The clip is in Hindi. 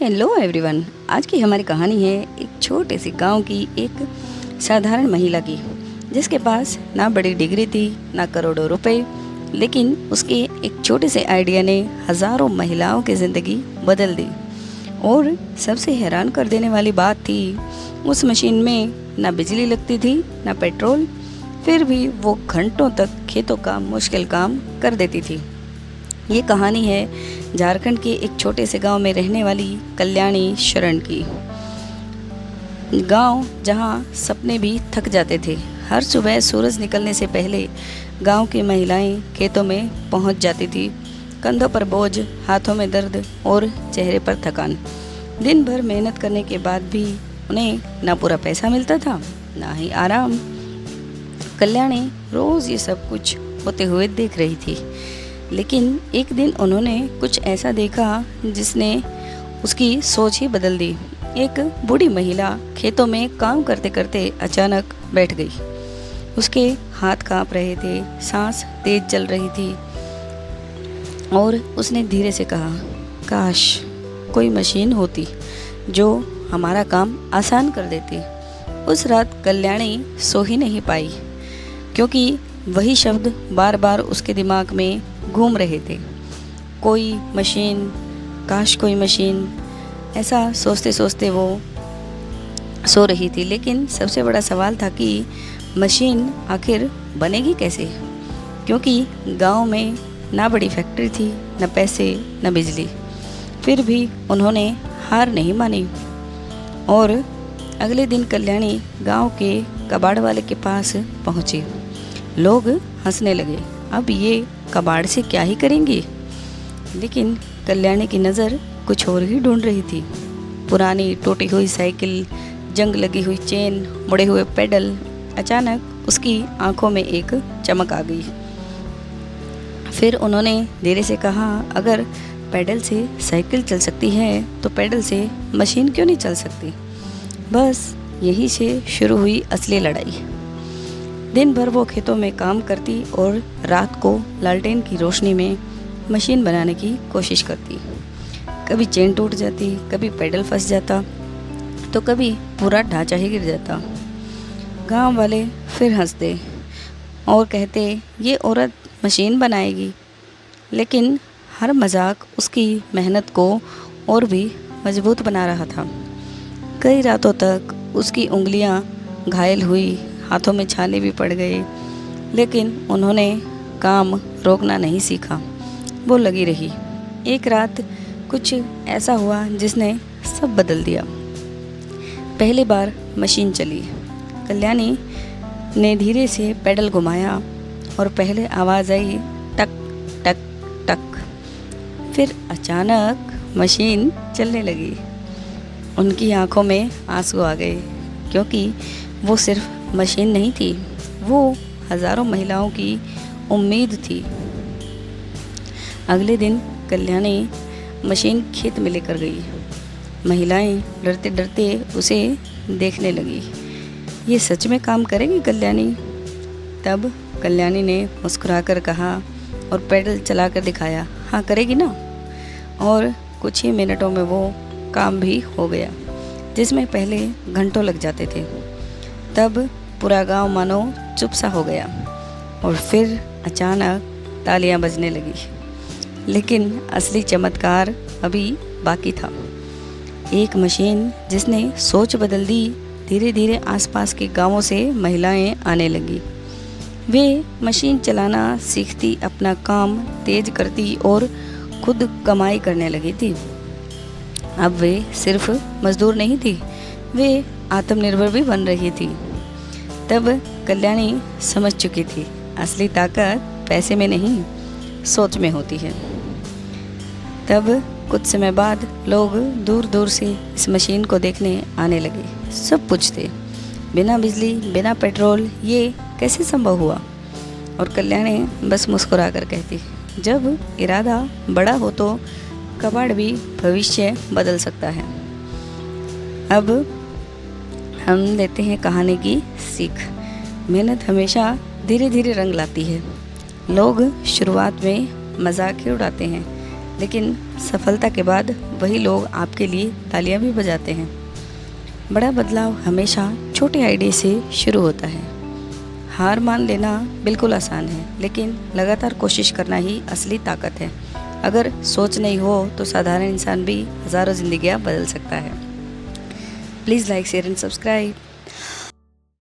Hello everyone. आज की हमारी कहानी है एक छोटे से गांव की एक साधारण महिला की, जिसके पास ना बड़ी डिग्री थी ना करोड़ों रुपए, लेकिन उसके एक छोटे से आइडिया ने हज़ारों महिलाओं की ज़िंदगी बदल दी। और सबसे हैरान कर देने वाली बात थी, उस मशीन में ना बिजली लगती थी ना पेट्रोल, फिर भी वो घंटों तक खेतों का मुश्किल काम कर देती थी। ये कहानी है झारखंड के एक छोटे से गांव में रहने वाली कल्याणी शरण की। गांव जहां सपने भी थक जाते थे। हर सुबह सूरज निकलने से पहले गांव की महिलाएं खेतों में पहुंच जाती थी। कंधों पर बोझ, हाथों में दर्द और चेहरे पर थकान। दिन भर मेहनत करने के बाद भी उन्हें ना पूरा पैसा मिलता था ना ही आराम। कल्याणी रोज़ ये सब कुछ होते हुए देख रही थी, लेकिन एक दिन उन्होंने कुछ ऐसा देखा जिसने उसकी सोच ही बदल दी। एक बूढ़ी महिला खेतों में काम करते करते अचानक बैठ गई। उसके हाथ कांप रहे थे, सांस तेज चल रही थी और उसने धीरे से कहा, काश कोई मशीन होती जो हमारा काम आसान कर देती। उस रात कल्याणी सो ही नहीं पाई, क्योंकि वही शब्द बार बार उसके दिमाग में घूम रहे थे। कोई मशीन, काश कोई मशीन। ऐसा सोचते सोचते वो सो रही थी, लेकिन सबसे बड़ा सवाल था कि मशीन आखिर बनेगी कैसे, क्योंकि गांव में ना बड़ी फैक्ट्री थी, ना पैसे, ना बिजली। फिर भी उन्होंने हार नहीं मानी और अगले दिन कल्याणी गांव के कबाड़ वाले के पास पहुंची। लोग हंसने लगे, अब ये कबाड़ से क्या ही करेंगी। लेकिन कल्याणी की नज़र कुछ और ही ढूंढ रही थी। पुरानी टूटी हुई साइकिल, जंग लगी हुई चेन, मुड़े हुए पेडल। अचानक उसकी आंखों में एक चमक आ गई। फिर उन्होंने धीरे से कहा, अगर पेडल से साइकिल चल सकती है तो पेडल से मशीन क्यों नहीं चल सकती। बस यहीं से शुरू हुई असली लड़ाई। दिन भर वो खेतों में काम करती और रात को लालटेन की रोशनी में मशीन बनाने की कोशिश करती। कभी चेन टूट जाती, कभी पेडल फंस जाता, तो कभी पूरा ढांचा ही गिर जाता। गांव वाले फिर हंसते और कहते, ये औरत मशीन बनाएगी। लेकिन हर मजाक उसकी मेहनत को और भी मजबूत बना रहा था। कई रातों तक उसकी उंगलियां घायल हुई, हाथों में छाले भी पड़ गए, लेकिन उन्होंने काम रोकना नहीं सीखा। वो लगी रही। एक रात कुछ ऐसा हुआ जिसने सब बदल दिया। पहली बार मशीन चली। कल्याणी ने धीरे से पेडल घुमाया और पहले आवाज़ आई, टक टक टक। फिर अचानक मशीन चलने लगी। उनकी आंखों में आंसू आ गए, क्योंकि वो सिर्फ मशीन नहीं थी, वो हज़ारों महिलाओं की उम्मीद थी। अगले दिन कल्याणी मशीन खेत में लेकर गई। महिलाएं डरते डरते उसे देखने लगी। ये सच में काम करेगी कल्याणी? तब कल्याणी ने मुस्कुराकर कहा और पेडल चलाकर दिखाया, हाँ करेगी ना। और कुछ ही मिनटों में वो काम भी हो गया, जिसमें पहले घंटों लग जाते थे। तब पूरा गांव मानो चुप सा हो गया और फिर अचानक तालियां बजने लगी। लेकिन असली चमत्कार अभी बाकी था। एक मशीन जिसने सोच बदल दी। धीरे धीरे आसपास के गांवों से महिलाएं आने लगी। वे मशीन चलाना सीखती, अपना काम तेज करती और खुद कमाई करने लगी थी। अब वे सिर्फ मजदूर नहीं थी, वे आत्मनिर्भर भी बन रही थी। तब कल्याणी समझ चुकी थी, असली ताकत पैसे में नहीं, सोच में होती है। तब कुछ समय बाद लोग दूर दूर से इस मशीन को देखने आने लगे। सब पूछते, बिना बिजली, बिना पेट्रोल ये कैसे संभव हुआ। और कल्याणी बस मुस्कुरा कर कहती, जब इरादा बड़ा हो तो कबाड़ भी भविष्य बदल सकता है। अब हम लेते हैं कहानी की सीख। मेहनत हमेशा धीरे धीरे रंग लाती है। लोग शुरुआत में मजाक ही उड़ाते हैं, लेकिन सफलता के बाद वही लोग आपके लिए तालियां भी बजाते हैं। बड़ा बदलाव हमेशा छोटे आइडिया से शुरू होता है। हार मान लेना बिल्कुल आसान है, लेकिन लगातार कोशिश करना ही असली ताकत है। अगर सोच नहीं हो तो साधारण इंसान भी हज़ारों ज़िंदगियां बदल सकता है। Please like, share and subscribe.